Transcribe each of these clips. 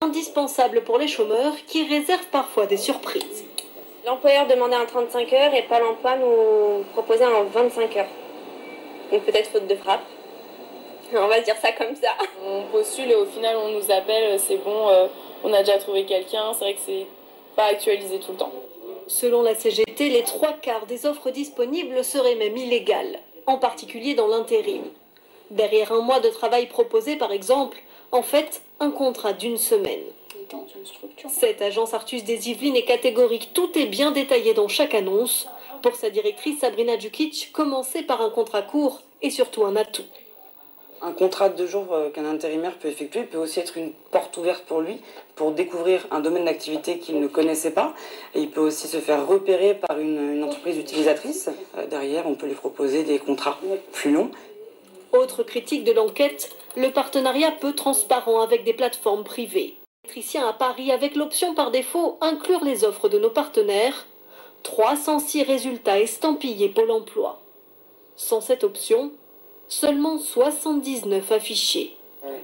Indispensable pour les chômeurs qui réservent parfois des surprises. L'employeur demandait un 35 heures et Pôle emploi nous proposait un 25 heures. Donc peut-être faute de frappe. On va se dire ça comme ça. On postule et au final on nous appelle, c'est bon, on a déjà trouvé quelqu'un. C'est vrai que c'est pas actualisé tout le temps. Selon la CGT, les 3/4 des offres disponibles seraient même illégales, en particulier dans l'intérim. Derrière un mois de travail proposé, par exemple, en fait, un contrat d'une semaine. Cette agence Artus des Yvelines est catégorique, tout est bien détaillé dans chaque annonce. Pour sa directrice Sabrina Djukic, commencer par un contrat court est surtout un atout. Un contrat de 2 jours qu'un intérimaire peut effectuer peut aussi être une porte ouverte pour lui, pour découvrir un domaine d'activité qu'il ne connaissait pas. Et il peut aussi se faire repérer par une entreprise utilisatrice. Derrière, on peut lui proposer des contrats plus longs. Autre critique de l'enquête, le partenariat peu transparent avec des plateformes privées. Électricien à Paris avec l'option par défaut inclure les offres de nos partenaires. 306 résultats estampillés Pôle emploi. Sans cette option, seulement 79 affichés.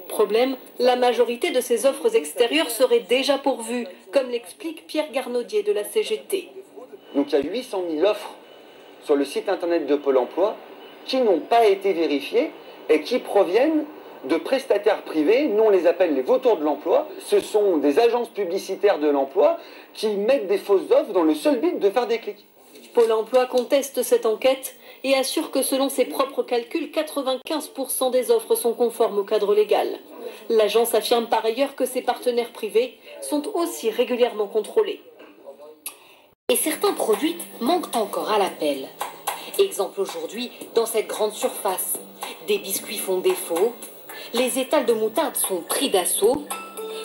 Problème, la majorité de ces offres extérieures seraient déjà pourvues, comme l'explique Pierre Garnaudier de la CGT. Donc il y a 800 000 offres sur le site internet de Pôle emploi qui n'ont pas été vérifiées et qui proviennent de prestataires privés. Nous on les appelle les vautours de l'emploi. Ce sont des agences publicitaires de l'emploi qui mettent des fausses offres dans le seul but de faire des clics. Pôle emploi conteste cette enquête et assure que selon ses propres calculs, 95% des offres sont conformes au cadre légal. L'agence affirme par ailleurs que ses partenaires privés sont aussi régulièrement contrôlés. Et certains produits manquent encore à l'appel. Exemple aujourd'hui, dans cette grande surface, des biscuits font défaut, les étals de moutarde sont pris d'assaut.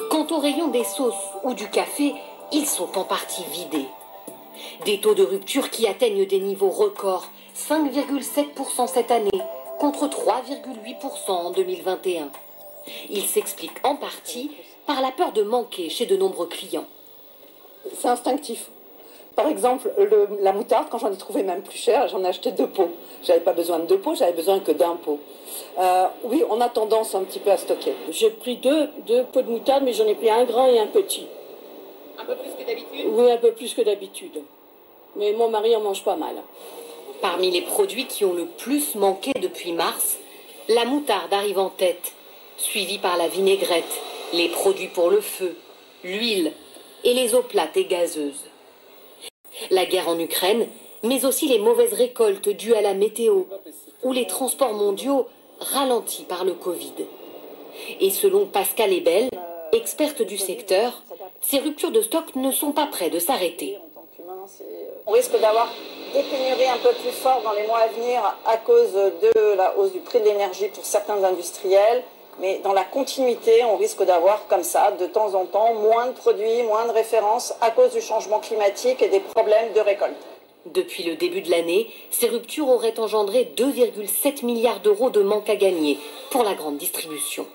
Quant au rayon des sauces ou du café, ils sont en partie vidés. Des taux de rupture qui atteignent des niveaux records, 5,7% cette année, contre 3,8% en 2021. Il s'explique en partie par la peur de manquer chez de nombreux clients. C'est instinctif. Par exemple, la moutarde, quand j'en ai trouvé même plus cher, j'en ai acheté 2 pots. J'avais pas besoin de 2 pots, j'avais besoin que d'un pot. Oui, on a tendance un petit peu à stocker. J'ai pris deux pots de moutarde, mais j'en ai pris un grand et un petit. Un peu plus que d'habitude? Oui, un peu plus que d'habitude. Mais mon mari en mange pas mal. Parmi les produits qui ont le plus manqué depuis mars, la moutarde arrive en tête, suivie par la vinaigrette, les produits pour le feu, l'huile et les eaux plates et gazeuses. La guerre en Ukraine, mais aussi les mauvaises récoltes dues à la météo ou les transports mondiaux ralentis par le Covid. Et selon Pascal Ebel, experte du secteur, ces ruptures de stock ne sont pas près de s'arrêter. On risque d'avoir des pénuries un peu plus fortes dans les mois à venir à cause de la hausse du prix de l'énergie pour certains industriels. Mais dans la continuité, on risque d'avoir comme ça, de temps en temps, moins de produits, moins de références à cause du changement climatique et des problèmes de récolte. Depuis le début de l'année, ces ruptures auraient engendré 2,7 milliards d'euros de manque à gagner pour la grande distribution.